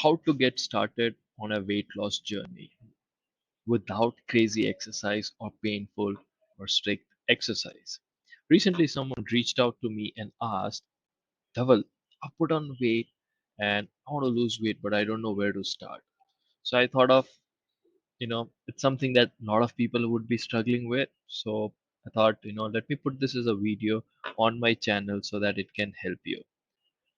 How to get started on a weight loss journey without crazy exercise or painful or strict exercise. Recently, someone reached out to me and asked, Dhaval, I put on weight and I want to lose weight, but I don't know where to start. So I thought of, it's something that a lot of people would be struggling with. So I thought, let me put this as a video on my channel so that it can help you.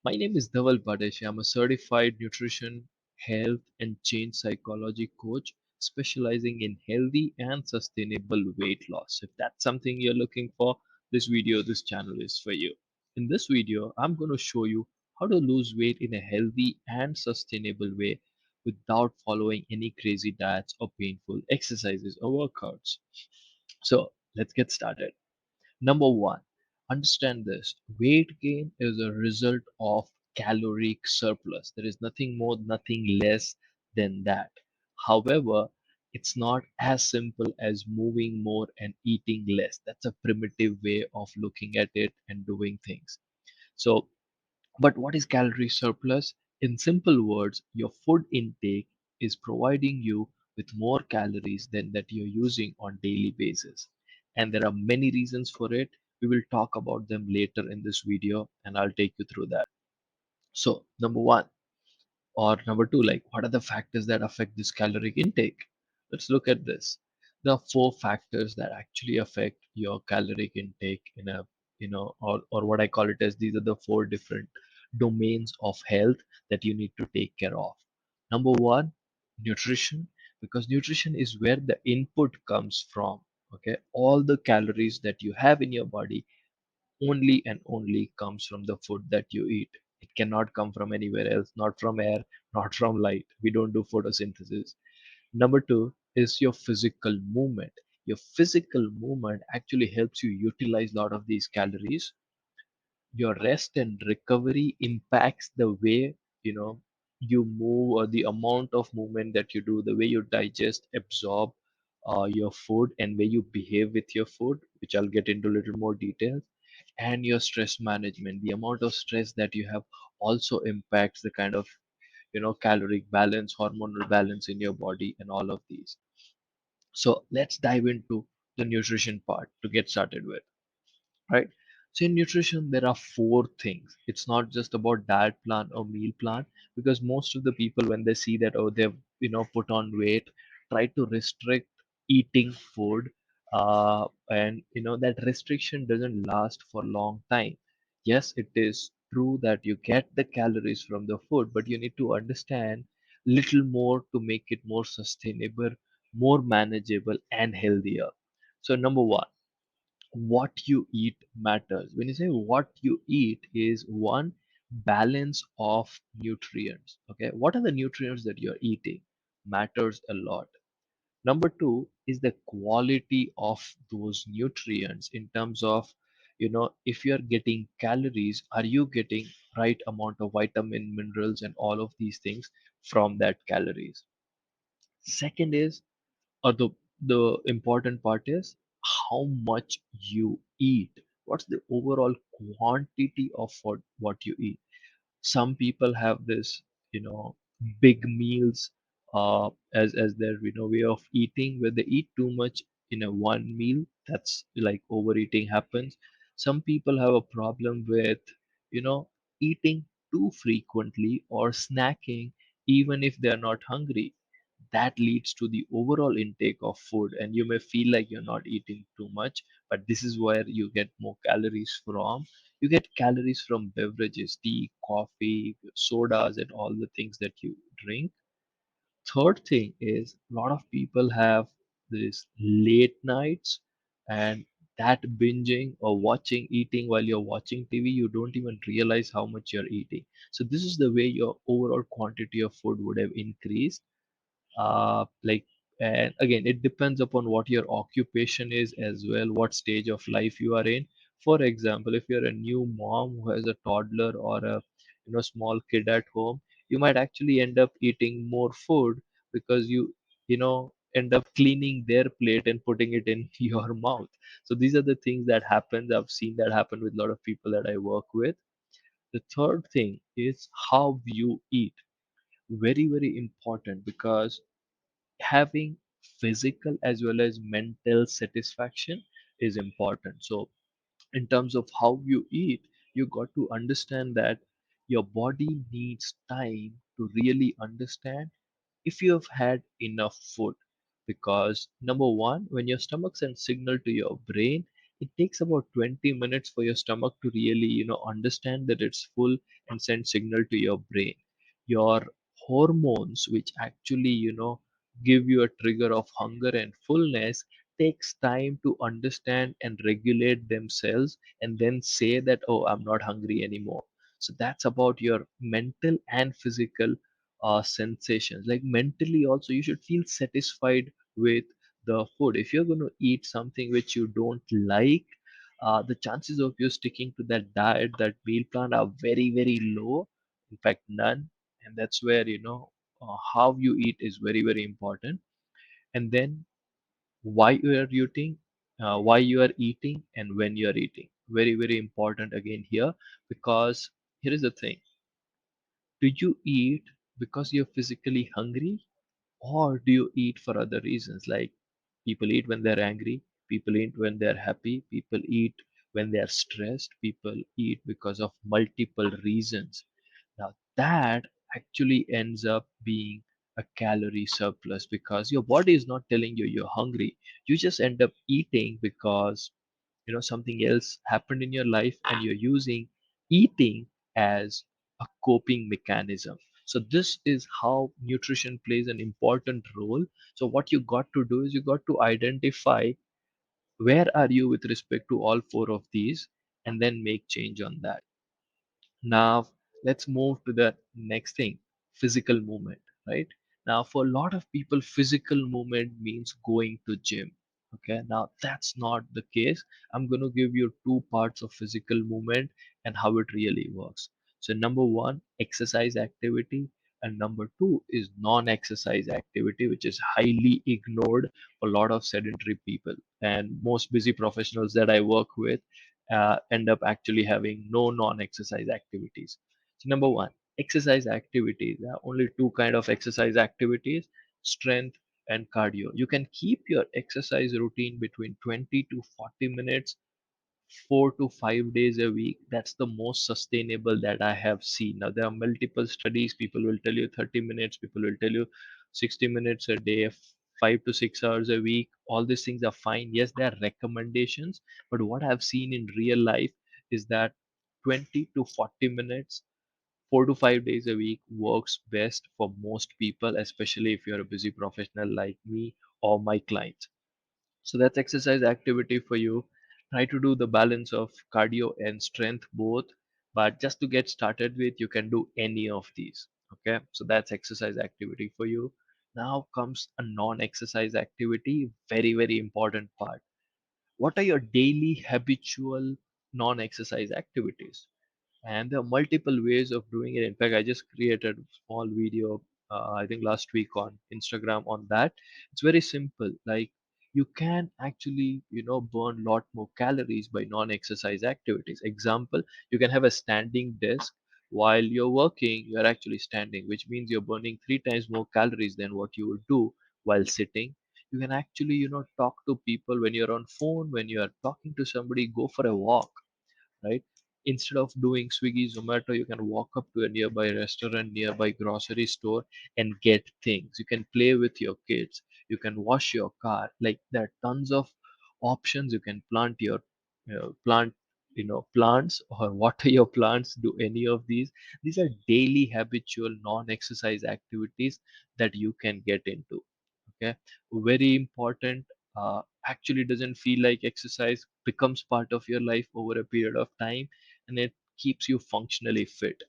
My name is Dhaval Bhadeshiya. I'm a certified nutrition, health, and change psychology coach specializing in healthy and sustainable weight loss. If that's something you're looking for, this channel is for you. In this video, I'm going to show you how to lose weight in a healthy and sustainable way without following any crazy diets or painful exercises or workouts. So let's get started. Number one, understand this. Weight gain is a result of caloric surplus. There is nothing more, nothing less than that. However, it's not as simple as moving more and eating less. That's a primitive way of looking at it and doing things. So, but what is calorie surplus? In simple words, your food intake is providing you with more calories than that you're using on daily basis. And there are many reasons for it. We will talk about them later in this video and I'll take you through that. So, number one, or number two, like what are the factors that affect this caloric intake? Let's look at this. There are four factors that actually affect your caloric intake in a, or what I call it as these are the four different domains of health that you need to take care of. Number one, nutrition, because nutrition is where the input comes from. Okay, all the calories that you have in your body only and only comes from the food that you eat. It cannot come from anywhere else, not from air, not from light. We don't do photosynthesis. Number two is your physical movement. Your physical movement actually helps you utilize a lot of these calories. Your rest and recovery impacts the way you move, or the amount of movement that you do, the way you digest, absorb your food, and way you behave with your food, which I'll get into a little more details. And your stress management, the amount of stress that you have also impacts the kind of caloric balance, hormonal balance in your body, and all of these. So let's dive into the nutrition part to get started with, right? So in nutrition, there are four things. It's not just about diet plan or meal plan, because most of the people, when they see that, oh, they've put on weight, try to restrict eating food, and that restriction doesn't last for a long time. Yes, it is true that you get the calories from the food, but you need to understand little more to make it more sustainable, more manageable, and healthier. So number one, what you eat matters. When you say what you eat, is one, balance of nutrients. Okay, what are the nutrients that you're eating matters a lot. Number two is the quality of those nutrients, in terms of if you're getting calories, are you getting right amount of vitamin, minerals, and all of these things from that calories. Second is, or the important part is, how much you eat. What's the overall quantity of what you eat? Some people have this big meals as their way of eating, where they eat too much in a one meal. That's like overeating happens. Some people have a problem with you know eating too frequently or snacking even if they are not hungry. That leads to the overall intake of food, and you may feel like you're not eating too much, but this is where you get more calories from. You get calories from beverages, tea, coffee, sodas, and all the things that you drink. Third thing is, a lot of people have this late nights, and that binging or watching eating while you're watching TV, you don't even realize how much you're eating. So this is the way your overall quantity of food would have increased. Like, and again, it depends upon what your occupation is as well, what stage of life you are in. For example, if you're a new mom who has a toddler or a small kid at home, you might actually end up eating more food, because you end up cleaning their plate and putting it in your mouth. So these are the things that happens. I've seen that happen with a lot of people that I work with. The third thing is how you eat. very, very important because having physical as well as mental satisfaction is important. So in terms of how you eat, you got to understand that your body needs time to really understand if you have had enough food. Because number one, when your stomach sends signal to your brain, it takes about 20 minutes for your stomach to really understand that it's full and send signal to your brain. Your hormones, which actually give you a trigger of hunger and fullness, takes time to understand and regulate themselves and then say that, oh, I'm not hungry anymore. So that's about your mental and physical sensations. Like mentally also, you should feel satisfied with the food. If you're going to eat something which you don't like, the chances of you sticking to that diet, that meal plan, are very, very low. In fact, none. And that's where how you eat is very, very important. And then why you are eating, and when you are eating. Very, very important again here, because here is the thing: do you eat because you're physically hungry, or do you eat for other reasons? Like people eat when they're angry, people eat when they're happy, people eat when they're stressed, people eat because of multiple reasons. Now that actually ends up being a calorie surplus because your body is not telling you you're hungry. You just end up eating because something else happened in your life and you're using eating as a coping mechanism. So this is how nutrition plays an important role. So what you got to do is you got to identify where are you with respect to all four of these, and then make change on that. Now, let's move to the next thing: physical movement, right? Now, for a lot of people, physical movement means going to gym. Okay, now that's not the case. I'm going to give you two parts of physical movement and how it really works. So, number one, exercise activity, and number two is non exercise activity, which is highly ignored for a lot of sedentary people. And most busy professionals that I work with end up actually having no non-exercise activities. So number one, exercise activities. There are only two kind of exercise activities: strength and cardio. You can keep your exercise routine between 20 to 40 minutes, 4 to 5 days a week. That's the most sustainable that I have seen. Now, there are multiple studies. People will tell you 30 minutes, people will tell you 60 minutes a day, 5 to 6 hours a week. All these things are fine. Yes, they are recommendations, but what I've seen in real life is that 20 to 40 minutes, 4 to 5 days a week works best for most people, especially if you're a busy professional like me or my clients. So that's exercise activity for you. Try to do the balance of cardio and strength both. But just to get started with, you can do any of these. Okay. So that's exercise activity for you. Now comes a non-exercise activity, very, very important part. What are your daily habitual non-exercise activities? And there are multiple ways of doing it. In fact, I just created a small video, I think last week on Instagram on that. It's very simple. Like you can actually, burn a lot more calories by non-exercise activities. Example, you can have a standing desk. While you're working, you're actually standing, which means you're burning 3 times more calories than what you would do while sitting. You can actually, talk to people when you're on phone, when you're talking to somebody, go for a walk, right? Instead of doing Swiggy, Zomato, you can walk up to a nearby restaurant, nearby grocery store, and get things. You can play with your kids. You can wash your car. Like there are tons of options. You can plant your plant plants or water your plants. Do any of these. These are daily habitual non-exercise activities that you can get into. Okay, very important. Actually doesn't feel like exercise, becomes part of your life over a period of time, and it keeps you functionally fit.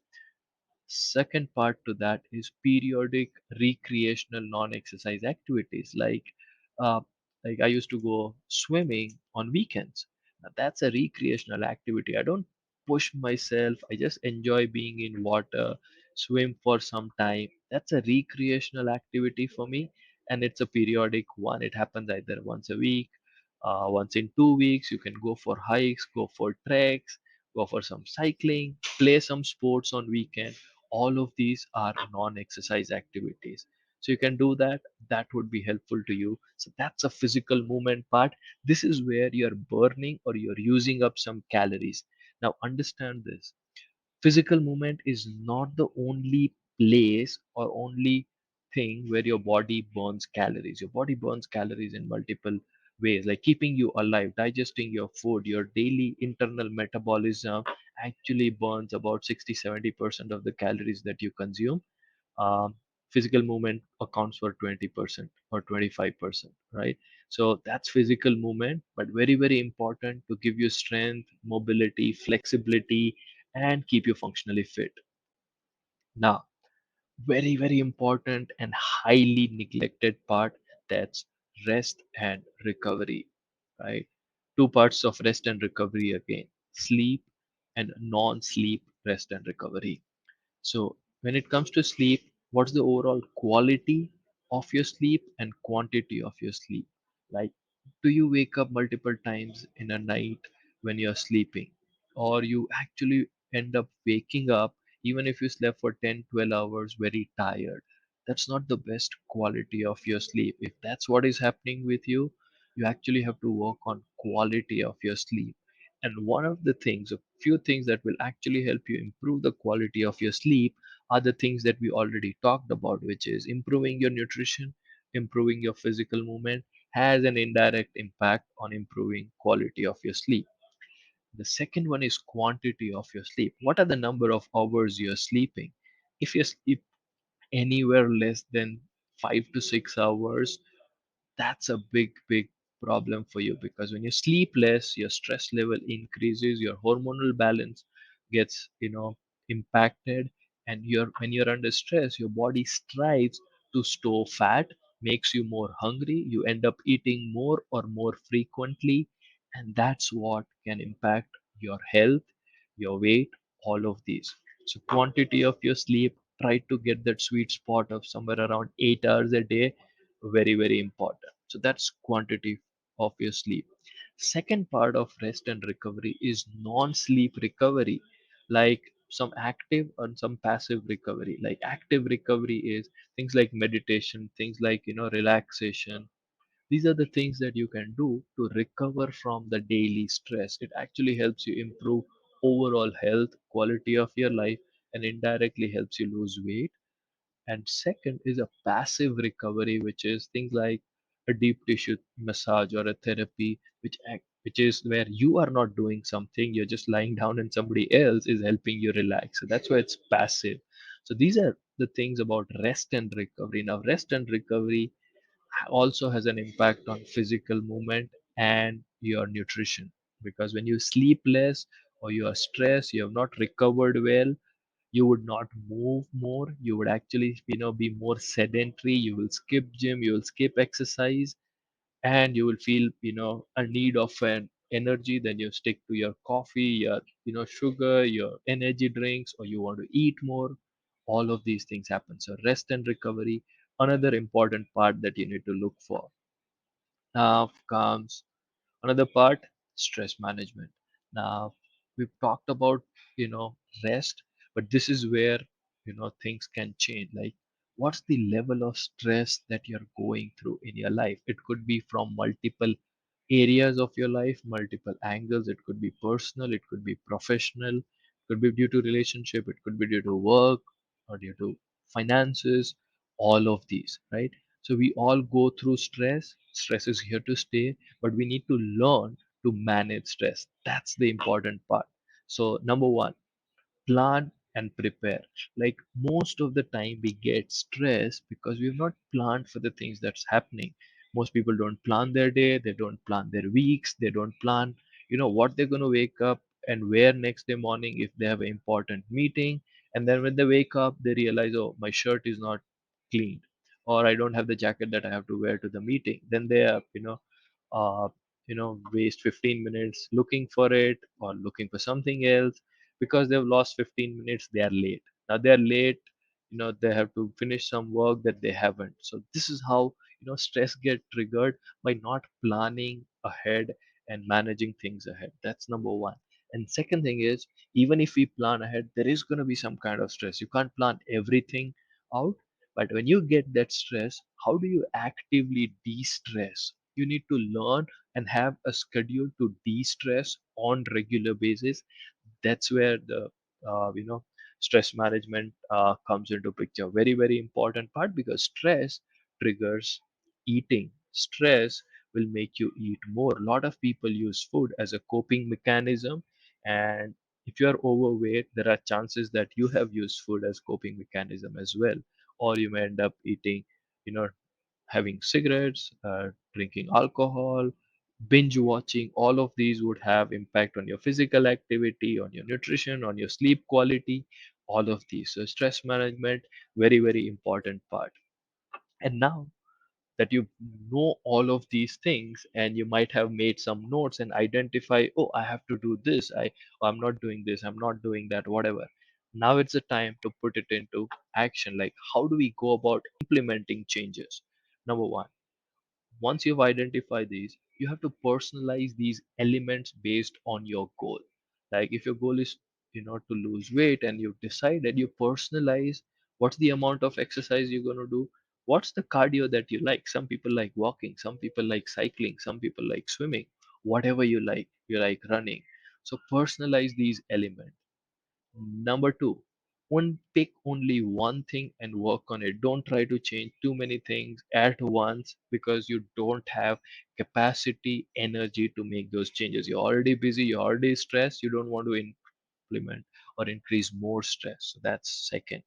Second part to that is periodic recreational non-exercise activities, uh, like I used to go swimming on weekends. Now that's a recreational activity. I don't push myself. I just enjoy being in water, swim for some time. That's a recreational activity for me, and it's a periodic one. It happens either once a week, once in 2 weeks. You can go for hikes, go for treks, go for some cycling, play some sports on weekend. All of these are non-exercise activities. So you can do that. That would be helpful to you. So that's a physical movement part. This is where you're burning or you're using up some calories. Now understand this. Physical movement is not the only place or only thing where your body burns calories. Your body burns calories in multiple ways, like keeping you alive, digesting your food. Your daily internal metabolism actually burns about 60-70% of the calories that you consume. um, Physical movement accounts for 20% or 25%, right? So that's physical movement, but very, very important to give you strength, mobility, flexibility, and keep you functionally fit. Now, very, very important and highly neglected part, that's rest and recovery, right? Two parts of rest and recovery again: sleep and non sleep rest and recovery. So when it comes to sleep, what's the overall quality of your sleep and quantity of your sleep? Like, do you wake up multiple times in a night when you're sleeping? Or you actually end up waking up even if you slept for 10, 12 hours very tired? That's not the best quality of your sleep. If that's what is happening with you, you actually have to work on quality of your sleep. And one of the things, a few things that will actually help you improve the quality of your sleep are the things that we already talked about, which is improving your nutrition, improving your physical movement has an indirect impact on improving quality of your sleep. The second one is quantity of your sleep. What are the number of hours you're sleeping? If you sleep anywhere less than 5 to 6 hours, that's a big problem for you, because when you sleep less, your stress level increases, your hormonal balance gets impacted, and when you're under stress, your body strives to store fat, makes you more hungry, you end up eating more or more frequently, and that's what can impact your health, your weight, all of these. So quantity of your sleep, try to get that sweet spot of somewhere around 8 hours a day. Very, very important. So that's quantity of your sleep. Second part of rest and recovery is non-sleep recovery, like some active and some passive recovery. Like active recovery is things like meditation, things like relaxation. These are the things that you can do to recover from the daily stress. It actually helps you improve overall health, quality of your life, and indirectly helps you lose weight. And second is a passive recovery, which is things like a deep tissue massage or a therapy, which is where you are not doing something, you're just lying down and somebody else is helping you relax. So that's why it's passive. So these are the things about rest and recovery. Now, rest and recovery also has an impact on physical movement and your nutrition, because when you sleep less or you are stressed, you have not recovered well, you would not move more, you would actually be more sedentary, you will skip gym, you will skip exercise, and you will feel a need of an energy, then you stick to your coffee, your sugar, your energy drinks, or you want to eat more. All of these things happen. So rest and recovery, another important part that you need to look for. Now comes another part: stress management. Now, we've talked about rest, but this is where things can change. Like, what's the level of stress that you're going through in your life? It could be from multiple areas of your life, multiple angles. It could be personal, it could be professional, it could be due to relationship, it could be due to work or due to finances, all of these, right? So we all go through stress. Stress is here to stay, but we need to learn to manage stress. That's the important part. So number one, plan and prepare. Like, most of the time we get stressed because we've not planned for the things that's happening. Most people don't plan their day, they don't plan their weeks, they don't plan what they're going to wake up and wear next day morning if they have an important meeting. And then when they wake up, they realize, oh, my shirt is not cleaned, or I don't have the jacket that I have to wear to the meeting. Then they are uh, waste 15 minutes looking for it or looking for something else. Because they've lost 15 minutes, they are late. Now they are late, they have to finish some work that they haven't. So this is how stress get triggered, by not planning ahead and managing things ahead. That's number one. And second thing is, even if we plan ahead, there is going to be some kind of stress. You can't plan everything out. But when you get that stress, how do you actively de-stress? You need to learn and have a schedule to de-stress on regular basis. That's where the stress management comes into picture. Very, very important part, because stress triggers eating. Stress will make you eat more. A lot of people use food as a coping mechanism, and if you are overweight, there are chances that you have used food as coping mechanism as well, or you may end up eating, you know having cigarettes, drinking alcohol, binge watching. All of these would have impact on your physical activity, on your nutrition, on your sleep quality, all of these. So stress management, very, very important part. And now that you know all of these things, and you might have made some notes and identify, oh, I have to do this, I'm not doing this, I'm not doing that, whatever. Now it's the time to put it into action. Like, how do we go about implementing changes? Number one, once you've identified these, you have to personalize these elements based on your goal. Like, if your goal is, to lose weight, and you've decided, you personalize what's the amount of exercise you're going to do, what's the cardio that you like. Some people like walking, some people like cycling, some people like swimming, whatever you like. You like running. So personalize these elements. Number two, pick only one thing and work on it. Don't try to change too many things at once, because you don't have capacity, energy to make those changes. You're already busy, you're already stressed, you don't want to implement or increase more stress. So that's second.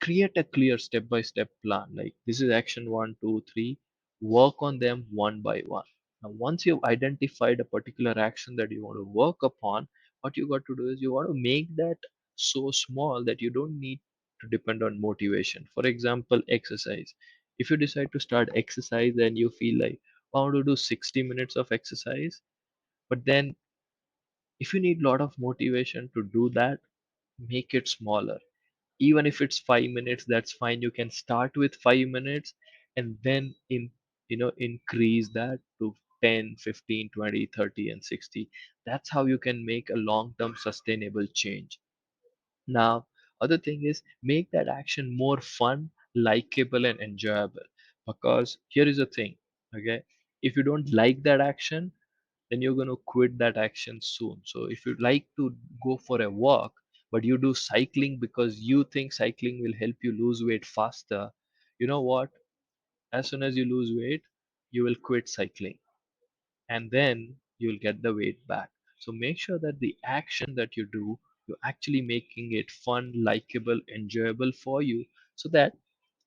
Create a clear step by step plan. Like, this is action one, two, three. Work on them one by one. Now, once you've identified a particular action that you want to work upon, what you got to do is, you want to make that so small that you don't need to depend on motivation. For example, exercise. If you decide to start exercise and you feel like, I want to do 60 minutes of exercise, but then if you need a lot of motivation to do that, make it smaller. Even if it's 5 minutes, that's fine. You can start with 5 minutes, and then increase that to 10, 15, 20, 30, and 60. That's how you can make a long term sustainable change. Now, other thing is, make that action more fun, likable, and enjoyable. Because here is the thing, okay? If you don't like that action, then you're going to quit that action soon. So if you like to go for a walk, but you do cycling because you think cycling will help you lose weight faster, you know what? As soon as you lose weight, you will quit cycling, and then you'll get the weight back. So make sure that the action that you do, you're actually making it fun, likable, enjoyable for you, so that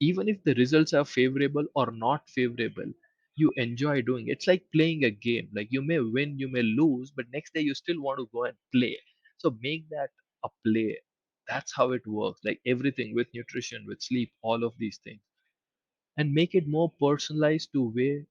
even if the results are favorable or not favorable, you enjoy doing it. It's like playing a game. Like, you may win, you may lose, but next day you still want to go and play. So make that a play. That's how it works. Like everything with nutrition, with sleep, all of these things, and make it more personalized to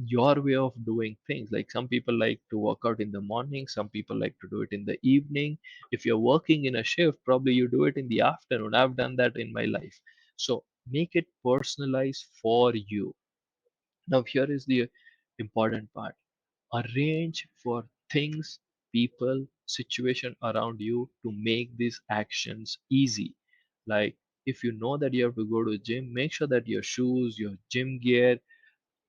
your way of doing things. Like, some people like to work out in the morning, some people like to do it in the evening. If you're working in a shift, probably you do it in the afternoon. I've done that in my life. So make it personalized for you. Now, here is the important part. Arrange for things, people, situation around you to make these actions easy. Like, if you know that you have to go to gym, make sure that your shoes, your gym gear,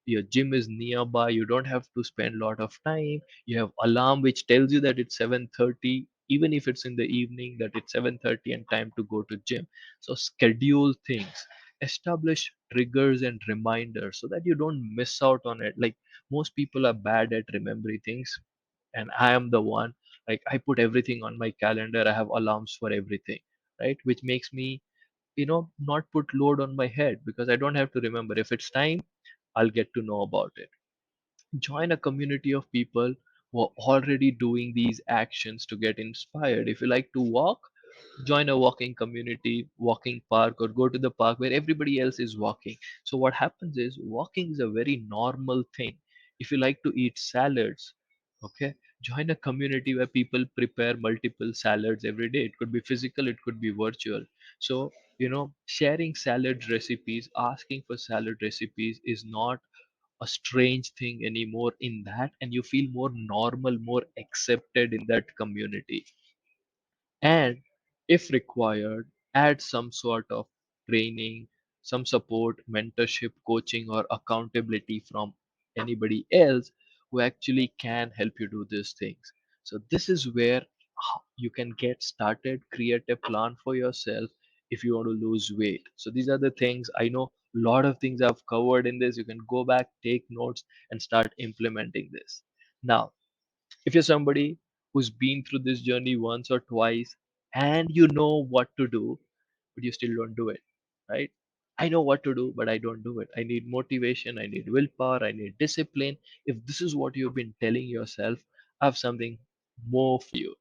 your gym is nearby. You don't have to spend a lot of time. You have alarm which tells you that it's 7:30, even if it's in the evening, that it's 7:30 and time to go to gym. So schedule things, establish triggers and reminders so that you don't miss out on it. Like, most people are bad at remembering things, and I am the one. Like, I put everything on my calendar, I have alarms for everything, right? Which makes me not put load on my head, because I don't have to remember. If it's time, I'll get to know about it. Join a community of people who are already doing these actions to get inspired. If you like to walk, join a walking community, walking park, or go to the park where everybody else is walking. So what happens is, walking is a very normal thing. If you like to eat salads, okay, join a community where people prepare multiple salads every day. It could be physical, it could be virtual. So sharing salad recipes, asking for salad recipes is not a strange thing anymore in that, and you feel more normal, more accepted in that community. And if required, add some sort of training, some support, mentorship, coaching, or accountability from anybody else who actually can help you do these things. So this is where you can get started, create a plan for yourself if you want to lose weight. So these are the things. I know a lot of things I've covered in this. You can go back, take notes, and start implementing this. Now, if you're somebody who's been through this journey once or twice and you know what to do, but you still don't do it, right? I know what to do, but I don't do it. I need motivation, I need willpower, I need discipline. If this is what you've been telling yourself, I have something more for you,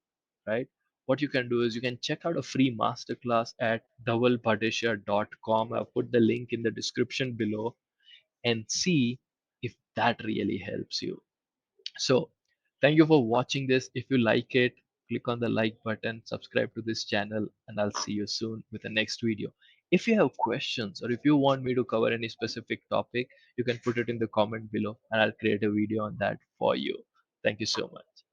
right? What you can do is you can check out a free masterclass at dhavalbhadeshiya.com. I've put the link in the description below and see if that really helps you. So, thank you for watching this. If you like it, click on the like button, subscribe to this channel, and I'll see you soon with the next video. If you have questions or if you want me to cover any specific topic, you can put it in the comment below and I'll create a video on that for you. Thank you so much.